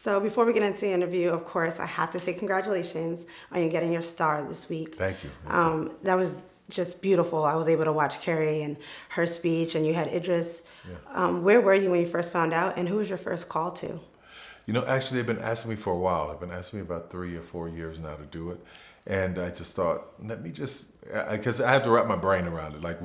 So before we get into the interview, of course, I have to say congratulations on you getting your star this week. Thank you. That was just beautiful. I was able to watch Carrie and her speech, and you had Idris. Yeah. Where were you when you first found out, and who was your first call to? You know, actually, they've been asking me for a while. They've been asking me about 3 or 4 years now to do it. And I just thought, let me just, because I have to wrap my brain around it. Like,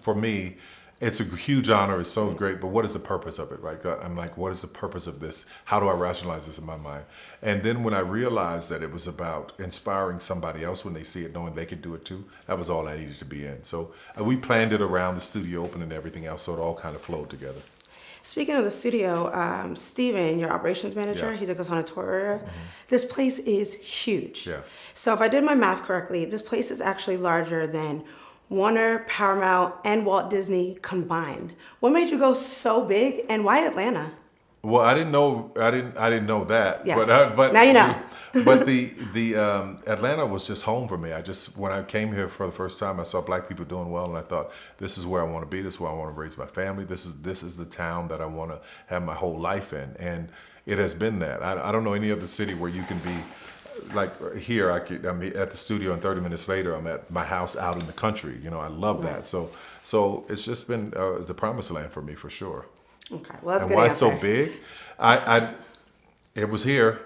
for me, it's a huge honor. It's so great. But what is the purpose of it, right? I'm like, what is the purpose of this? How do I rationalize this in my mind? And then when I realized that it was about inspiring somebody else when they see it, knowing they could do it too, that was all I needed to be in. So we planned it around the studio opening and everything else, so it all kind of flowed together. Speaking of the studio, Steven, your operations manager, Yeah. he took us on a tour. This place is huge. Yeah. So if I did my math correctly, this place is actually larger than Warner, Paramount, and Walt Disney combined. What made you go so big, and why Atlanta? Well, I didn't know that. Yes. But Now you know. The Atlanta was just home for me. When I came here for the first time, I saw black people doing well, and I thought, this is where I want to be. This is where I want to raise my family. This is the town that I want to have my whole life in, and it has been that. I don't know any other city where you can be. Like here, I'm at the studio, and 30 minutes later, I'm at my house out in the country. You know, I love that. So it's just been the promised land for me, for sure. Okay, well, that's a And good why answer. it's so big? It was here,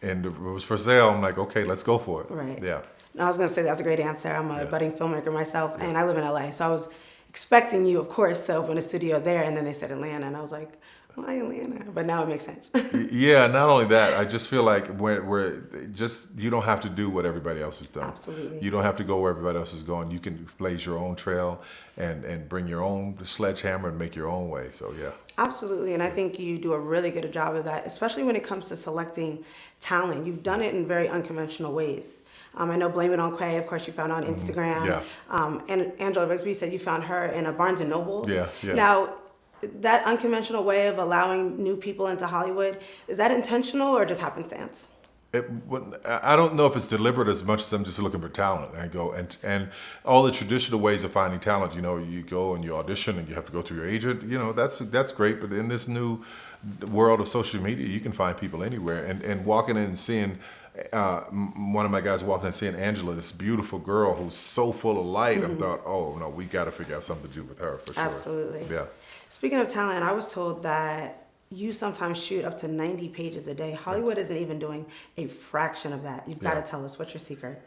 and it was for sale. I'm like, okay, let's go for it. Right. Yeah. No, I was going to say that's a great answer. I'm a Yeah. budding filmmaker myself, and I live in LA. So I was expecting you, of course, to open a studio there, and then they said Atlanta, and I was like, why Atlanta? But now it makes sense. Yeah. Not only that, I just feel like you don't have to do what everybody else has done. Absolutely. You don't have to go where everybody else is going. You can blaze your own trail and bring your own sledgehammer and make your own way. So yeah. Absolutely, and I think you do a really good job of that, especially when it comes to selecting talent. You've done it in very unconventional ways. I know Blame It on Quay, of course, you found on Instagram. Yeah. And Angela Rigsby said you found her in a Barnes and Nobles. Yeah, yeah. Now, that unconventional way of allowing new people into Hollywood, is that intentional or just happenstance? I don't know if it's deliberate as much as I'm just looking for talent. I go and all the traditional ways of finding talent. You know, you go and you audition and you have to go through your agent. You know, that's great. But in this new world of social media, you can find people anywhere. And walking in and seeing one of my guys walking in and seeing Angela, this beautiful girl who's so full of light. I thought, oh no, we got to figure out something to do with her for sure. Absolutely. Yeah. Speaking of talent, I was told that you sometimes shoot up to 90 pages a day. Hollywood isn't even doing a fraction of that. You've got to tell us, what's your secret?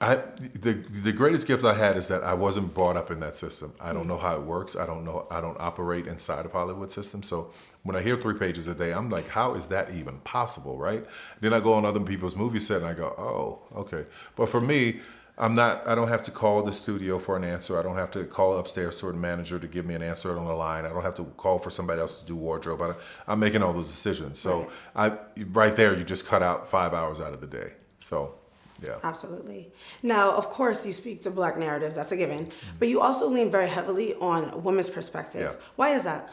The greatest gift I had is that I wasn't brought up in that system. I don't know how it works. I don't operate inside of Hollywood system. So when I hear 3 pages a day, I'm like, how is that even possible, right? Then I go on other people's movie set and I go, oh, okay. But for me, I don't have to call the studio for an answer. I don't have to call upstairs to a manager to give me an answer on the line. I don't have to call for somebody else to do wardrobe. I'm making all those decisions. So right there, you just cut out 5 hours out of the day. So, yeah. Absolutely. Now, of course, you speak to Black narratives. That's a given. But you also lean very heavily on women's perspective. Yeah. Why is that?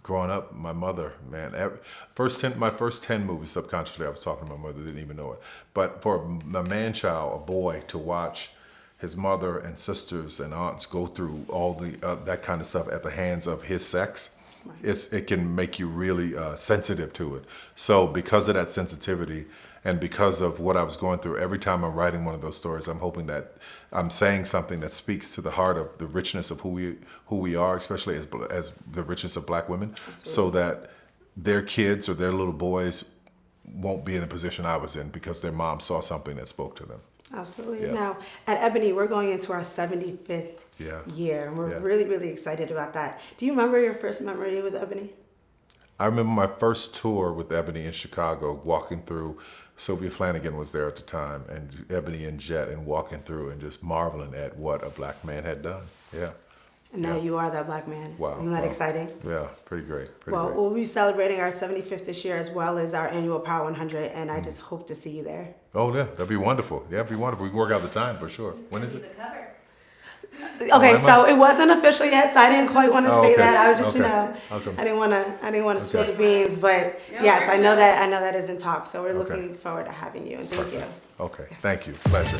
Growing up, my mother, man, my first 10 movies, subconsciously, I was talking to my mother, didn't even know it. But for a man-child, a boy, to watch his mother and sisters and aunts go through all the that kind of stuff at the hands of his sex, it can make you really sensitive to it. So because of that sensitivity and because of what I was going through, every time I'm writing one of those stories, I'm hoping that I'm saying something that speaks to the heart of the richness of who we are, especially as the richness of Black women. Absolutely. So that their kids or their little boys won't be in the position I was in because their mom saw something that spoke to them. Absolutely. Yeah. Now, at Ebony, we're going into our 75th year, and we're really, really excited about that. Do you remember your first memory with Ebony? I remember my first tour with Ebony in Chicago, walking through. Sylvia Flanagan was there at the time, and Ebony and Jet, and walking through and just marveling at what a Black man had done. Yeah. And now you are that Black man. Wow. Isn't that exciting? Yeah, pretty great. We'll be celebrating our 75th this year as well as our annual Power 100, and I just hope to see you there. Oh, yeah, that'd be wonderful. Yeah, that'd be wonderful. We can work out the time for sure. When is it? Okay, so it wasn't official yet, so I didn't quite want to say that. I was just, Okay. I didn't want to spill the beans, but yes, I know that is in talk. So we're looking forward to having you, and thank you. Okay, Yes. thank you. Pleasure.